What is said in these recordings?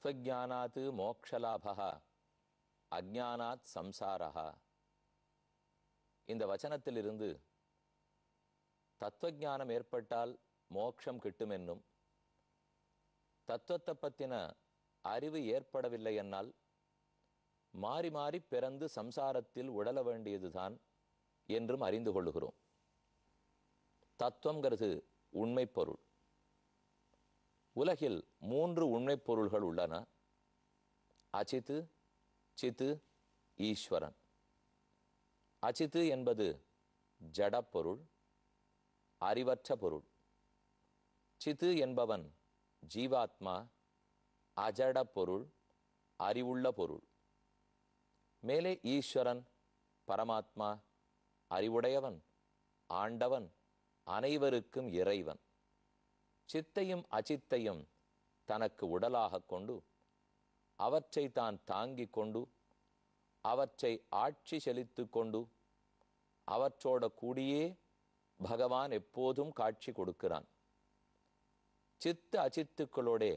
தத்வஜானாத் மோக்ஷலாபः அஜ்ஞானாத் சம்சாரः. இந்த வச்சனத்திலிருந்து தத்துவஞானம் ஏற்பட்டால் மோட்சம் கிட்டும் என்னும், தத்துவத்தை பற்றின அறிவு ஏற்படவில்லை என்னால் மாறி மாறி பிறந்து சம்சாரத்தில் உழல வேண்டியதுதான் என்றும் அறிந்து கொள்ளுகிறோம். தத்துவங்கிறது உண்மை பொருள். உலகில் 3 உண்மை பொருள்கள் உள்ளன: அச்சித்து, சித்து, ஈஸ்வரன். அச்சித்து என்பது ஜடப்பொருள், அறிவற்ற பொருள். சித்து என்பவன் ஜீவாத்மா, அஜட பொருள், அறிவுள்ள பொருள். மேலே ஈஸ்வரன் பரமாத்மா, அறிவுடையவன், ஆண்டவன், அனைவருக்கும் இறைவன். சித்தையும் அச்சித்தையும் தனக்கு உடலாக கொண்டு அவற்றை தான் தாங்கிக் கொண்டு அவற்றை ஆட்சி செலுத்து கொண்டு அவற்றோட கூடியே பகவான் எப்போதும் காட்சி கொடுக்கிறான். சித்து அச்சித்துக்களோடே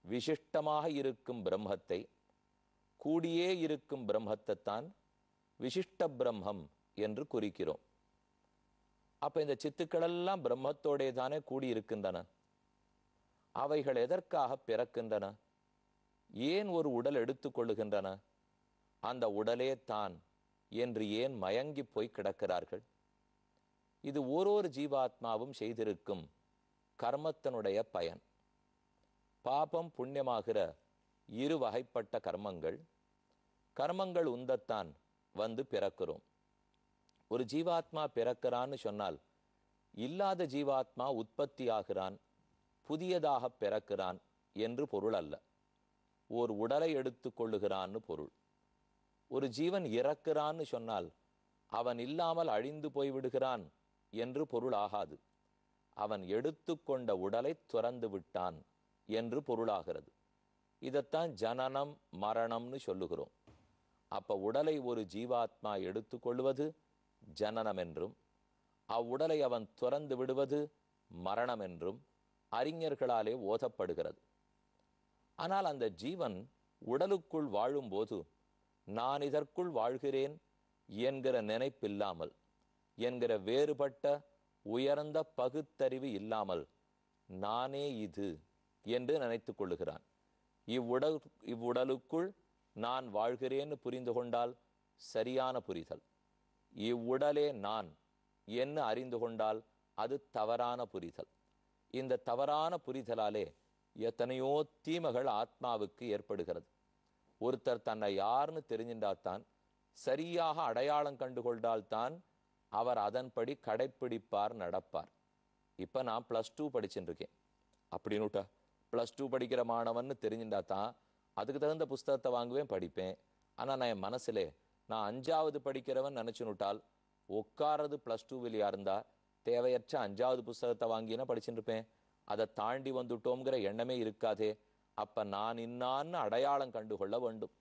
விசிஷ்டமாக இருக்கும் பிரம்மத்தை, கூடியே இருக்கும் பிரம்மத்தைத்தான் விசிஷ்ட பிரம்மம் என்று குறிக்கிறோம். அப்ப இந்த சித்துக்களெல்லாம் பிரம்மத்தோடே தானே கூடியிருக்கின்றன. அவைகள் எதற்காக பிறக்கின்றன? ஏன் ஒரு உடல் எடுத்துக்கொள்ளுகின்றன? அந்த உடலே தான் என்று ஏன் மயங்கி போய் கிடக்கிறார்கள்? இது ஓரொரு ஜீவாத்மாவும் செய்திருக்கும் கர்மத்தினுடைய பயன். பாபம் புண்ணியமாகிற 2 வகைப்பட்ட கர்மங்கள் உந்தத்தான் வந்து பிறக்கிறோம். ஒரு ஜீவாத்மா பிறக்கிறான்னு சொன்னால் இல்லாத ஜீவாத்மா உற்பத்தி ஆகிறான், புதியதாக பிறக்கிறான் என்று பொருள் அல்ல. ஓர் உடலை எடுத்து கொள்ளுகிறான்னு பொருள். ஒரு ஜீவன் இறக்கிறான்னு சொன்னால் அவன் இல்லாமல் அழிந்து போய்விடுகிறான் என்று பொருள் ஆகாது. அவன் எடுத்துக்கொண்ட உடலை துறந்து விட்டான் என்று பொருளாகிறது. இதைத்தான் ஜனனம் மரணம்னு சொல்லுகிறோம். அப்ப உடலை ஒரு ஜீவாத்மா எடுத்துக்கொள்வது ஜனனம் என்றும், அவ்வுடலை அவன் துறந்து விடுவது மரணம் என்றும் அறிஞர்களாலே ஓதப்படுகிறது. ஆனால் அந்த ஜீவன் உடலுக்குள் வாழும்போது நான் இதற்குள் வாழ்கிறேன் என்கிற நினைப்பில்லாமல், என்கிற வேறுபட்ட உயர்ந்த பகுத்தறிவு இல்லாமல் நானே இது என்று நினைத்து கொள்ளுகிறான். இவ்வுடலுக்குள் நான் வாழ்கிறேன்னு புரிந்து கொண்டால் சரியான புரிதல். இவ்வுடலே நான் என்ன அறிந்து கொண்டால் அது தவறான புரிதல். இந்த தவறான புரிதலாலே எத்தனையோ தீமைகள் ஆத்மாவுக்கு ஏற்படுகிறது. ஒருத்தர் தன்னை யாருன்னு தெரிஞ்சின்றால்தான், சரியாக அடையாளம் கண்டுகொண்டால்தான் அவர் அதன்படி கடைப்பிடிப்பார், நடப்பார். இப்போ நான் +2 படிச்சுட்டு இருக்கேன் அப்படின்னுட்டா, +2 படிக்கிற மாணவன்னு தெரிஞ்சுட்டாதான் அதுக்கு தகுந்த புஸ்தகத்தை வாங்குவேன், படிப்பேன். ஆனால் நான் என் மனசிலே நான் 5வது படிக்கிறவன் நினச்சுனுட்டால் உட்காரது +2விலையா இருந்தால் தேவையற்ற 5வது புஸ்தகத்தை வாங்கினா படிச்சுட்டு இருப்பேன். அதை தாண்டி வந்துட்டோங்கிற எண்ணமே இருக்காதே. அப்ப நான் இன்னான்னு அடையாளம் கண்டுகொள்ள வேண்டும்.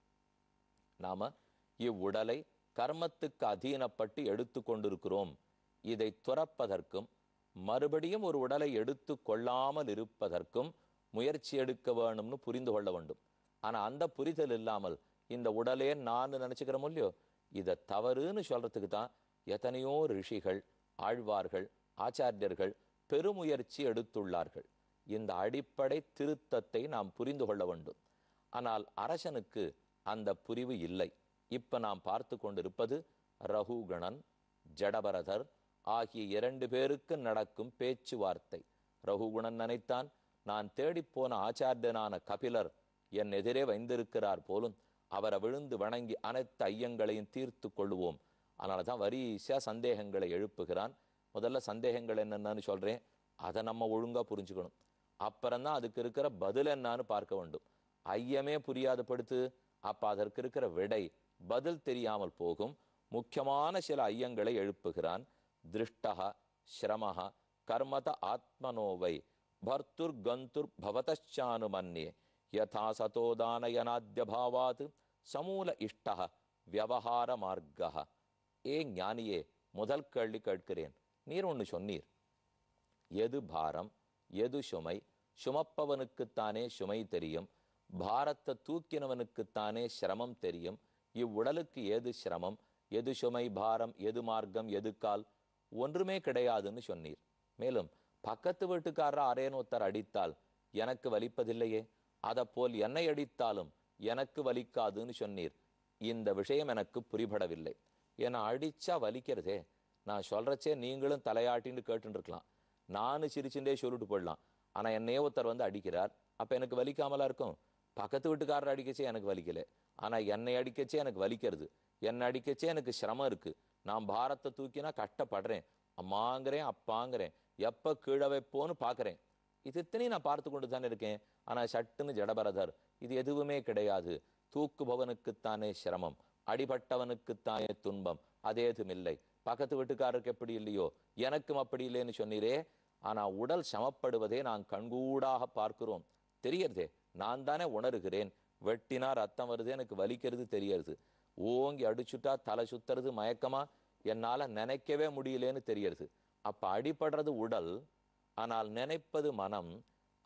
நாம இவ்வுடலை கர்மத்துக்கு அதீனப்பட்டு எடுத்து கொண்டிருக்கிறோம். இதை துறப்பதற்கும் மறுபடியும் ஒரு உடலை எடுத்து கொள்ளாமல் இருப்பதற்கும் முயற்சி எடுக்க வேணும்னு புரிந்து கொள்ள வேண்டும். ஆனா அந்த புரிதல் இல்லாமல் இந்த உடலே நான் நினைச்சுக்கிறோம் இல்லையோ, இதை தவறுன்னு சொல்றதுக்கு தான் எத்தனையோ ரிஷிகள், ஆழ்வார்கள், ஆச்சாரியர்கள் பெருமுயற்சி எடுத்துள்ளார்கள். இந்த அடிப்படை திருத்தத்தை நாம் புரிந்து கொள்ள வேண்டும். ஆனால் அரசனுக்கு அந்த புரிவு இல்லை. இப்ப நாம் பார்த்து கொண்டிருப்பது ரகுகணன், ஜடபரதர் ஆகிய 2 பேருக்கு நடக்கும் பேச்சுவார்த்தை. ரகுகுணன் நினைத்தான், நான் தேடிப்போன ஆச்சாரியனான கபிலர் என் எதிரே வைந்திருக்கிறார் போலும், அவரை விழுந்து வணங்கி அனைத்து ஐயங்களையும் தீர்த்து கொள்ளுவோம். அதனால தான் வரிசையா சந்தேகங்களை எழுப்புகிறான். முதல்ல சந்தேகங்கள் என்னென்னு சொல்றேன், அதை நம்ம ஒழுங்கா புரிஞ்சுக்கணும். அப்புறம்தான் அதுக்கு இருக்கிற பதில் என்னான்னு பார்க்க வேண்டும். ஐயமே புரியாத படுத்து அப்ப அதற்கு இருக்கிற விடை பதில் தெரியாமல் போகும். முக்கியமான சில ஐயங்களை எழுப்புகிறான். திருஷ்டஹ ஸ்ரமஹ கர்மத ஆத்மனோவை பர்த்துர் கந்துர் பவதானுமன்யே யதா சதோதானயனாத்ய பாவாத் சமூல இஷ்டஹ வியவஹார மார்க்கஹ. ஏ ஞானியே, முதல் கேள்வி கேட்கிறேன். நீர் ஒன்று சொன்னீர், எது பாரம் எது சுமை, சுமப்பவனுக்குத்தானே சுமை தெரியும், பாரத்தை தூக்கினவனுக்குத்தானே சிரமம் தெரியும். இவ்வுடலுக்கு ஏது சிரமம், எது சுமை, பாரம், எது மார்க்கம், எது கால், ஒன்றுமே கிடையாதுன்னு சொன்னீர். மேலும் பக்கத்து வீட்டுக்காரர் அரேன் ஒருத்தர் அடித்தால் எனக்கு வலிப்பதில்லையே, அதப்போல் என்னை அடித்தாலும் எனக்கு வலிக்காதுன்னு சொன்னீர். இந்த விஷயம் எனக்கு புரிபடவில்லை. என்னை அடிச்சா வலிக்கிறதே, நான் சொல்றச்சே நீங்களும் தலையாட்டின்னு கேட்டுன்னு இருக்கலாம், நானும் சிரிச்சுட்டே சொல்லிட்டு போடலாம். ஆனா என்னையே ஒருத்தர் வந்து அடிக்கிறார், அப்ப எனக்கு வலிக்காமலா இருக்கும்? பக்கத்து வீட்டுக்காரர் அடிக்கச்சே எனக்கு வலிக்கல, ஆனா என்னை அடிக்கச்சே எனக்கு வலிக்கிறது. என்னை அடிக்கச்சே எனக்கு சிரமம் இருக்கு. நான் பாரத்தை தூக்கினா கஷ்டப்படுறேன், அம்மாங்கிறேன், அப்பாங்கிறேன், எப்ப கீழே வைப்போன்னு பாக்குறேன். இது இத்தனையும் நான் பார்த்து கொண்டு தானே இருக்கேன். ஆனா சட்டுன்னு ஜடபரதர், இது எதுவுமே கிடையாது, தூக்குபவனுக்குத்தானே சிரமம், அடிபட்டவனுக்குத்தானே துன்பம், அதேதுமில்லை. பக்கத்து வீட்டுக்காரருக்கு எப்படி இல்லையோ எனக்கும் அப்படி இல்லைன்னு சொன்னீரே. ஆனா உடல் சமப்படுவதே நான் கண்கூடாக பார்க்கிறோம், தெரியறதே, நான் தானே உணர்கிறேன். வெட்டினா ரத்தம் வருது, எனக்கு வலிக்கிறது தெரியறது. ஓங்கி அடிச்சுட்டா தலை சுத்துறது, மயக்கமா, என்னால நினைக்கவே முடியலேன்னு தெரியறது. அப்ப அடிபடுறது உடல், ஆனால் நினைப்பது மனம்.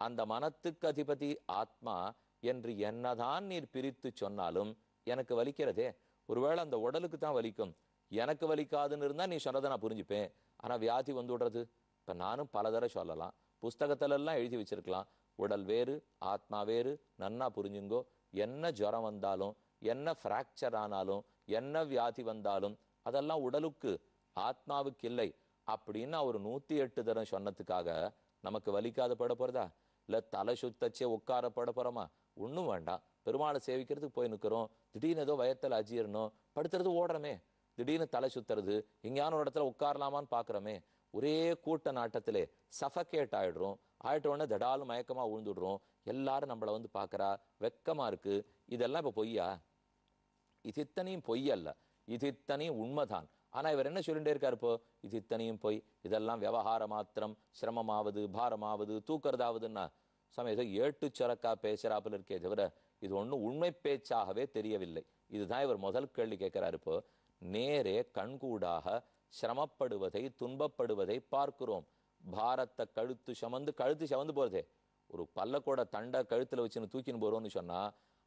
அந்த மனத்துக்கு அதிபதி ஆத்மா என்று என்னதான் நீர் பிரித்து சொன்னாலும் எனக்கு வலிக்கிறதே. ஒருவேளை அந்த உடலுக்கு தான் வலிக்கும், எனக்கு வலிக்காதுன்னு இருந்தா நீ சொன்னதை நான் புரிஞ்சுப்பேன். ஆனா வியாதி வந்து விடுறது, இப்ப நானும் பல தடவை சொல்லலாம், புஸ்தகத்துல எல்லாம் எழுதி வச்சிருக்கலாம், உடல் வேறு ஆத்மா வேறு, நன்னா புரிஞ்சுங்கோ. என்ன ஜுரம் வந்தாலும், என்ன பிராக்சர் ஆனாலும், என்ன வியாதி வந்தாலும் அதெல்லாம் உடலுக்கு, ஆத்மாவுக்கு இல்லை அப்படின்னு ஒரு 108 தரம் சொன்னதுக்காக நமக்கு வலிக்காத பட போறதா? இல்ல தலை சுத்தச்சே உட்கார பட போறோமா? ஒன்றும் வேண்டாம். பெருமாளை சேவிக்கிறதுக்கு போய் நிற்கிறோம், திடீர்னு ஏதோ வயத்தில் அஜீரணம், படுத்துறது ஓடுறமே, திடீர்னு தலை சுத்துறது, எங்கேயான ஒரு இடத்துல உட்காரலாமான்னு பாக்குறோமே, ஒரே கூட்ட நாட்டத்திலே சஃபகேட் ஆயிடுறோம். ஆயிட்ட உடனே தடாலும் மயக்கமா விழுந்துடுறோம். எல்லாரும் நம்மளை வந்து பாக்குறா, வெக்கமா இருக்கு. இதெல்லாம் இப்ப பொய்யா? இது இத்தனையும் பொய் அல்ல, இது இத்தனையும் உண்மைதான். ஆனா இவர் என்ன சொல்லிட்டே இருக்காரு இப்போ? இது இத்தனையும் பொய், இதெல்லாம் விவகார மாத்திரம், சிரமமாவது, பாரமாவது, தூக்குறதாவதுன்னா சமயம் ஏட்டு சுரக்கா பேசுறாப்புல இருக்கே தவிர இது ஒன்றும் உண்மை பேச்சாகவே தெரியவில்லை. இதுதான் இவர் முதல் கேள்வி கேட்கிறாரு. இப்போ நேரே கண்கூடாக சிரமப்படுவதை, துன்பப்படுவதை பார்க்கிறோம். பாரத்தை கழுத்து சமந்து போறதே, ஒரு பல்லக்கோட தண்டை கழுத்துல வச்சுன்னு தூக்கின்னு போறோம்னு சொன்னா,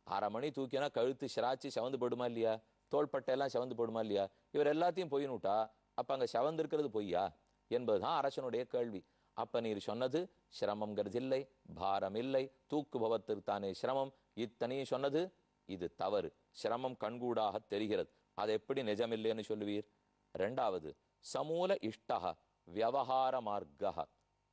1/2 மணி தூக்கினா கழுத்து சிராச்சி செவந்து போடுமா இல்லையா? தோள்பட்டையெல்லாம் செவந்து போடுமா இல்லையா? இவர் எல்லாத்தையும் பொய்னுட்டா அப்ப அங்க செவந்து இருக்கிறது பொய்யா என்பதுதான் அரசனுடைய கேள்வி. அப்ப நீர் சொன்னது சிரமங்கிறது இல்லை, பாரம் இல்லை, தூக்குபவத்திற்கு தானே சிரமம், இத்தனையும் சொன்னது இது தவறு. சிரமம் கண்கூடாக தெரிகிறது, அது எப்படி நிஜமில்லைன்னு சொல்லுவீர்? ரெண்டாவது, சமூல இஷ்டக வியவஹார மார்க்கக.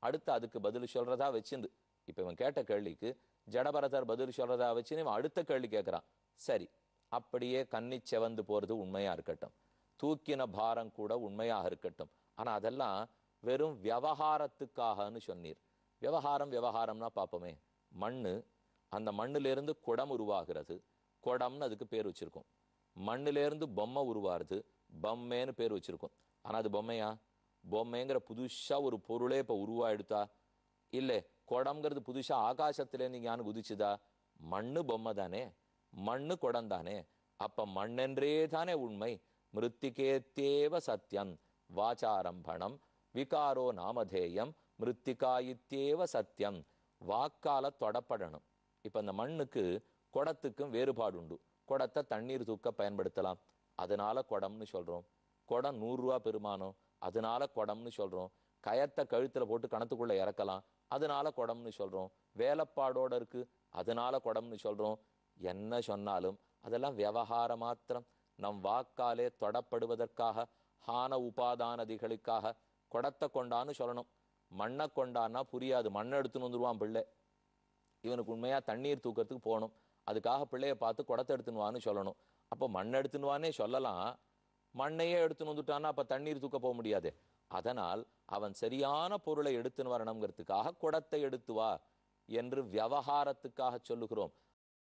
அடுத்து அதுக்கு பதில் சொல்றதா வச்சிருந்து, இப்ப இவன் கேட்ட கேள்விக்கு ஜடபரதர் பதில் சொல்றதா வச்சுன்னு இவன் அடுத்த கேள்வி கேட்கிறான். சரி, அப்படியே கன்னி செவந்து போறது உண்மையா இருக்கட்டும், தூக்கின பாரம் கூட உண்மையாக இருக்கட்டும். ஆனா அதெல்லாம் வெறும் விவகாரத்துக்காகன்னு சொன்னீர். விவகாரம்னா பார்ப்போமே, மண்ணு, அந்த மண்ணிலிருந்து குடம் உருவாகிறது, குடம்னு அதுக்கு பேர் வச்சிருக்கோம். மண்ணிலேருந்து பொம்மை உருவாருது, பொம்மைன்னு பேர் வச்சிருக்கோம். ஆனா அது பொம்மையா? பொம்மைங்கிற புதுசா ஒரு பொருளே இப்ப உருவாயிடுதா? இல்லை, குடம்ங்கிறது புதுசா ஆகாசத்திலேருந்து ஞான குதிச்சுதா? மண்ணு பொம்மை தானே, மண்ணு குடம் தானே. அப்ப மண்ணென்றே தானே உண்மை. மிருத்திகேத்தேவ சத்தியம் வாச்சாரம்பணம் விகாரோ நாமதேயம் மிருத்திகாயித்தேவ சத்தியம். வாக்கால தொடப்படணும். இப்ப அந்த மண்ணுக்கு குடத்துக்கும் வேறுபாடு உண்டு. குடத்தை தண்ணீர் தூக்க பயன்படுத்தலாம், அதனால குடம்னு சொல்றோம். குடம் 100 ரூபா பெருமானம், அதனால குடம்னு சொல்றோம். கயத்தை கழுத்துல போட்டு கணத்துக்குள்ள இறக்கலாம், அதனால குடம்னு சொல்றோம். வேலைப்பாடோட இருக்கு, அதனால குடம்னு சொல்றோம். என்ன சொன்னாலும் அதெல்லாம் விவகார மாத்திரம். நம் வாக்காலே தொடப்படுவதற்காக, ஹான உபாதானதிகளுக்காக குடத்தை கொண்டான்னு சொல்லணும். மண்ணை கொண்டான்னா புரியாது, மண்ணை எடுத்துன்னு வந்துருவான் பிள்ளை. இவனுக்கு உண்மையா தண்ணீர் தூக்கிறதுக்கு போகணும், அதுக்காக பிள்ளைய பார்த்து குடத்தை எடுத்துன்னு வான்னு சொல்லணும். அப்போ மண் எடுத்துன்னு வானே சொல்லலாம், மண்ணையே எடுத்துன்னு வந்துட்டான்னா அப்ப தண்ணீர் தூக்க போக முடியாது. அதனால் அவன் சரியான பொருளை எடுத்துன்னு வரணுங்கிறதுக்காக குடத்தை எடுத்து வா என்று விவகாரத்துக்காக சொல்லுகிறோம்.